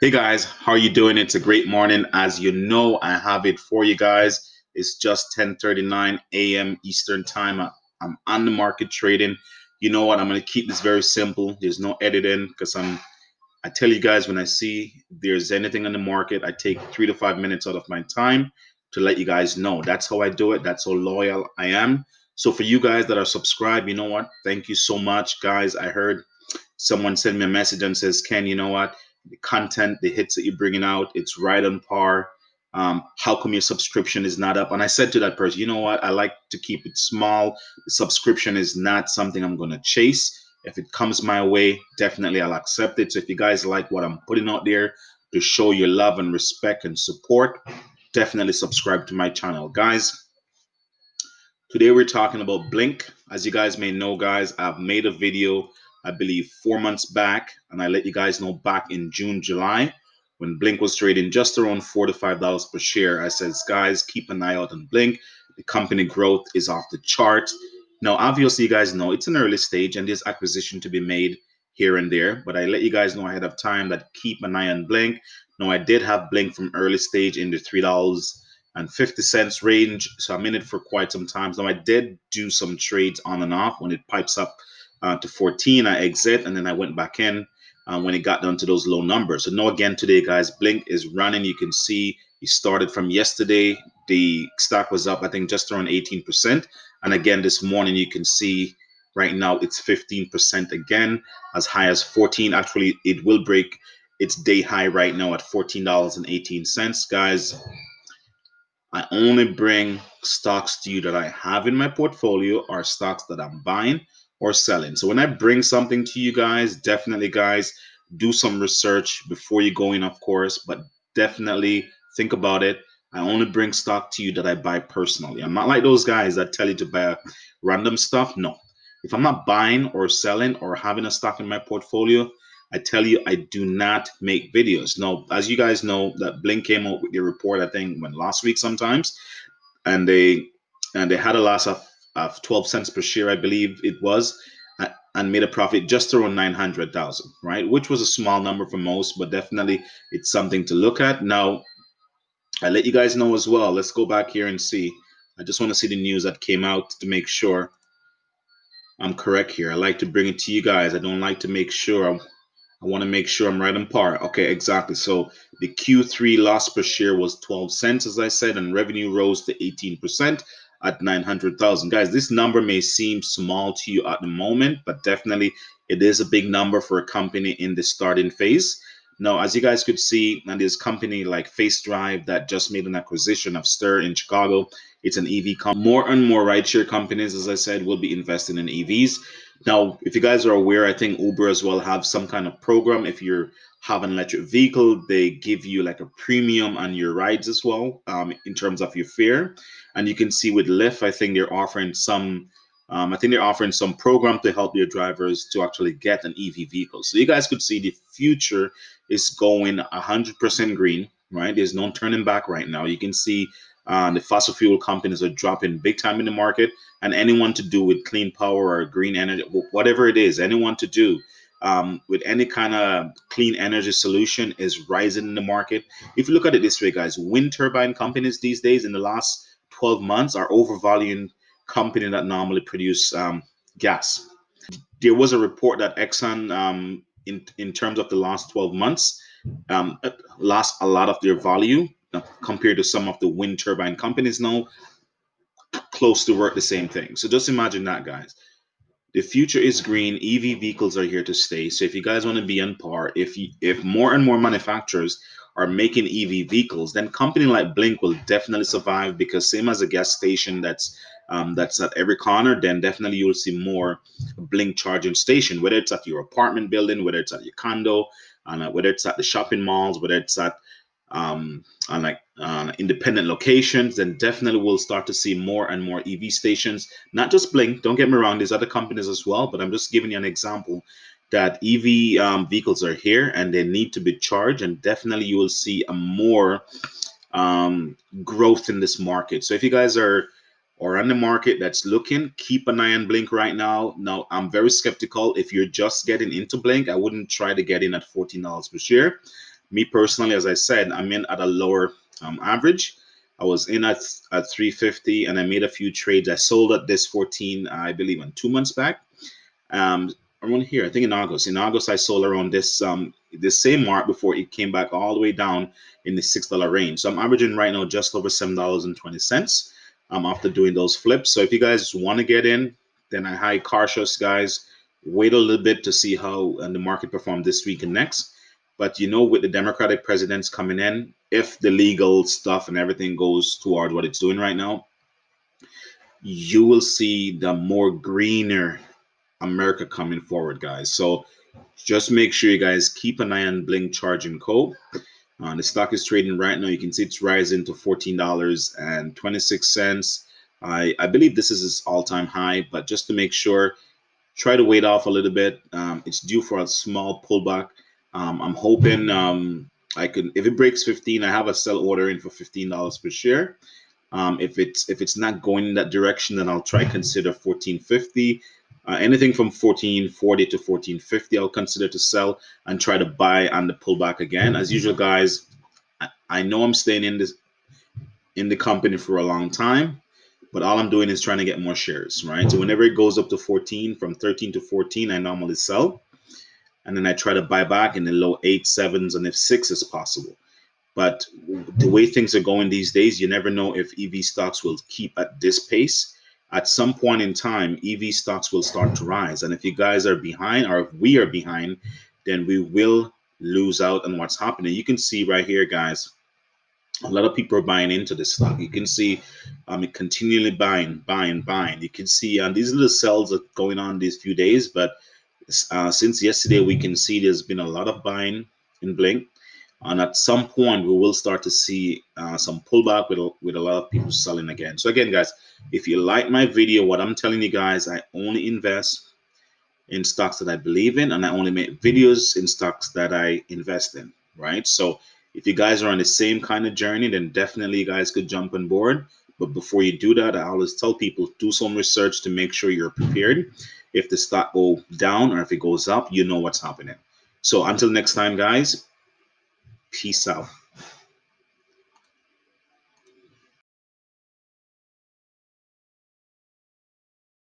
Hey guys, how are you doing? It's a great morning. As you know, I have it for you guys. It's just 10:39 a.m. Eastern time. I'm on the market trading. You know what? I'm going to keep this very simple. There's no editing because I tell you guys when I see there's anything on the market, I take 3 to 5 minutes out of my time to let you guys know. That's how I do it. That's how loyal I am. So for you guys that are subscribed, you know what? Thank you so much, guys. I heard someone send me a message and says, Ken, you know what? The content, the hits that you're bringing out, it's right on par. How come your subscription is not up? And I said to that person, you know what? I like to keep it small. The subscription is not something I'm going to chase. If it comes my way, definitely I'll accept it. So if you guys like what I'm putting out there to show your love and respect and support, definitely subscribe to my channel. Guys, today we're talking about Blink. As you guys may know, guys, I've made a video, I believe 4 months back, and I let you guys know back in June, July, when Blink was trading just around $4 to $5 per share. I said, guys, keep an eye out on Blink. The company growth is off the chart. Now, obviously, you guys know it's an early stage and there's acquisition to be made here and there, but I let you guys know ahead of time that keep an eye on Blink. Now, I did have Blink from early stage in the $3.50 range. So I'm in it for quite some time. Now I did do some trades on and off. When it pipes up to 14, I exit and then I went back in when it got down to those low numbers. So now again today, guys, Blink is running. You can see it started from yesterday. The stock was up, I think, just around 18%. And again, this morning you can see right now it's 15% again, as high as 14. Actually, it will break its day high right now at $14.18. Guys, I only bring stocks to you that I have in my portfolio or stocks that I'm buying or selling. So when I bring something to you guys, definitely, guys, do some research before you go in, of course, but definitely think about it. I only bring stock to you that I buy personally. I'm not like those guys that tell you to buy random stuff. No. If I'm not buying or selling or having a stock in my portfolio, I tell you, I do not make videos. Now, as you guys know, that Blink came out with their report, I think, when last week sometimes, and they had a loss of 12 cents per share, I believe it was, and made a profit just around 900,000, right? Which was a small number for most, but definitely it's something to look at. Now, I let you guys know as well. Let's go back here and see. I just want to see the news that came out to make sure I'm correct here. I like to bring it to you guys. I don't like to make sure I want to make sure I'm right on par. Okay, exactly. So the Q3 loss per share was 12 cents, as I said, and revenue rose to 18% at 900,000. Guys, this number may seem small to you at the moment, but definitely it is a big number for a company in the starting phase. Now, as you guys could see, and there's company like Face Drive that just made an acquisition of Stir in Chicago. It's an EV company. More and more rideshare companies, as I said, will be investing in EVs. Now, if you guys are aware, I think Uber as well have some kind of program. If you have an electric vehicle, they give you like a premium on your rides as well, in terms of your fare. And you can see with Lyft, I think they're offering some. I think they're offering some program to help their drivers to actually get an EV vehicle. So you guys could see the future is going 100% green, right? There's no turning back right now. You can see the fossil fuel companies are dropping big time in the market, and anyone to do with clean power or green energy, whatever it is, anyone to do with any kind of clean energy solution is rising in the market. If you look at it this way, guys, wind turbine companies these days in the last 12 months are overvaluing company that normally produce gas. There was a report that Exxon, in terms of the last 12 months, um, lost a lot of their value compared to some of the wind turbine companies now close to work the same thing. So just imagine that, guys. The future is green. EV vehicles are here to stay. So if you guys want to be on par, if more and more manufacturers are making EV vehicles, then company like Blink will definitely survive because same as a gas station that's at every corner, then definitely you'll see more Blink charging station, whether it's at your apartment building, whether it's at your condo, and whether it's at the shopping malls, whether it's at on like independent locations, then definitely we'll start to see more and more EV stations. Not just Blink, don't get me wrong, there's other companies as well, but I'm just giving you an example that EV vehicles are here and they need to be charged, and definitely you will see a more growth in this market. So if you guys are or on the market that's looking, keep an eye on Blink right now. Now, I'm very skeptical. If you're just getting into Blink, I wouldn't try to get in at $14 per share. Me personally, as I said, I'm in at a lower average. I was in at 350 and I made a few trades. I sold at this 14, I believe, in 2 months back. Um, around here, I think in August. In August, I sold around this same mark before it came back all the way down in the $6 range. So I'm averaging right now just over $7.20 after doing those flips. So if you guys want to get in, then I highly cautious, guys. Wait a little bit to see how the market performed this week and next. But with the Democratic presidents coming in, if the legal stuff and everything goes toward what it's doing right now, you will see the more greener America coming forward, guys. So just make sure you guys keep an eye on Blink Charging Co. The stock is trading right now. You can see it's rising to $14.26. I believe this is its all-time high, but just to make sure, try to wait off a little bit. It's due for a small pullback. I'm hoping I can, if it breaks 15, I have a sell order in for $15 per share. If it's not going in that direction, then I'll try consider 1450. Anything from 1440 to 1450, I'll consider to sell and try to buy on the pullback again. As usual, guys, I know I'm staying in the company for a long time, but all I'm doing is trying to get more shares, right? So whenever it goes up to 14, from 13 to 14, I normally sell, and then I try to buy back in the low 8, 7s, and if 6 is possible. But the way things are going these days, you never know if EV stocks will keep at this pace. At some point in time, EV stocks will start to rise. And if you guys are behind, or if we are behind, then we will lose out on what's happening. You can see right here, guys, a lot of people are buying into this stock. You can see it continually buying. You can see these little sells are going on these few days, but since yesterday, we can see there's been a lot of buying in Blink. And at some point, we will start to see some pullback with a lot of people selling again. So again, guys, if you like my video, what I'm telling you guys, I only invest in stocks that I believe in, and I only make videos in stocks that I invest in, right? So if you guys are on the same kind of journey, then definitely you guys could jump on board. But before you do that, I always tell people, do some research to make sure you're prepared. If the stock go down or if it goes up, you know what's happening. So until next time, guys, peace out.